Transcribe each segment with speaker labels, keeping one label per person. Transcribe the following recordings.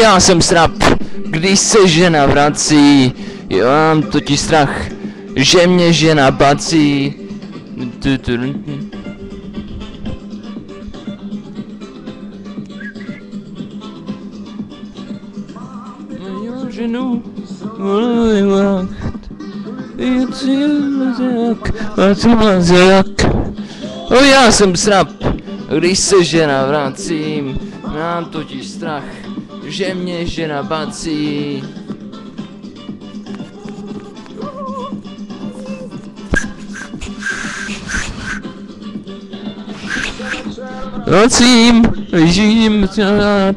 Speaker 1: Já jsem srap, když se žena vrací, já mám totiž strach, že mě žena bací. Ženu, já jsem srap, když se žena vracím, mám totiž strach, že mě žena bací. Vracím, žijím rád,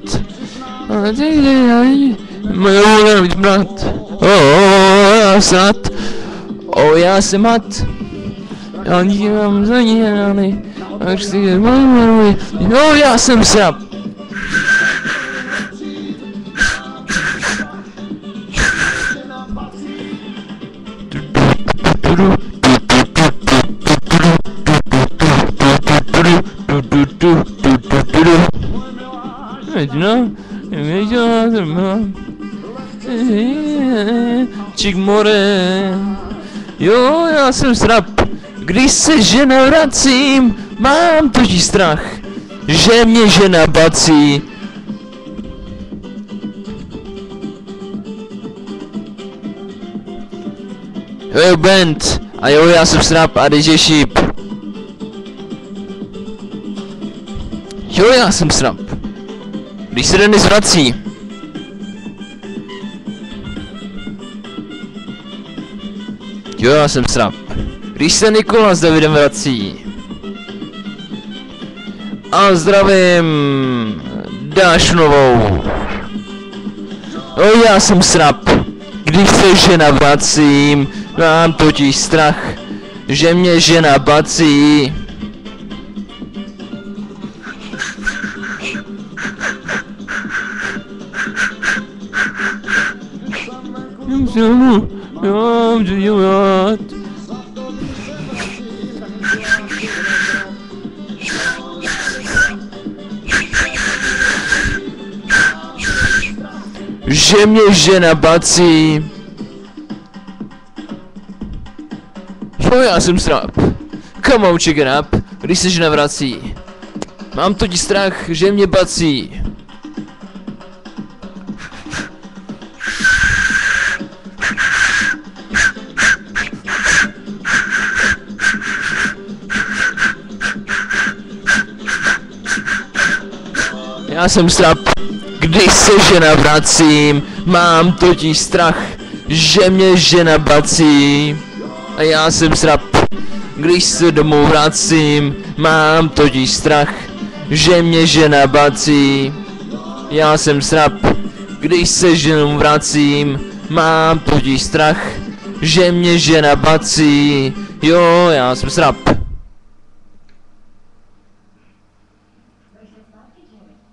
Speaker 1: ale mojou nevíc brat. Já jsem had, já jsem had, já dívám za ní rány, až si je maluji, já jsem srap. Čik more, jo, já jsem srap, když se žena vracím, mám totiž strach, že mě žena bací. Jo, band, a jo, já jsem srap a DJ Sheep. Jo, já jsem srap, když se Denis vrací. Jo, já jsem srap, když se Nikola s Davidem vrací. A zdravím Dášnovou. Jo, já jsem srap, když se žena vracím, mám totiž strach, že mě žena bací. Že mě žena bací. Jo, já jsem srap. Come on, chicken up, když se žena vrací. Mám totiž strach, že mě bací. Já jsem srap, když se žena vracím, mám totiž strach, že mě žena bací. A já jsem srap, když se domů vracím, mám totiž strach, že mě žena bací. Já jsem srap, když se ženou vracím, mám totiž strach, že mě žena bací. Jo, já jsem srap.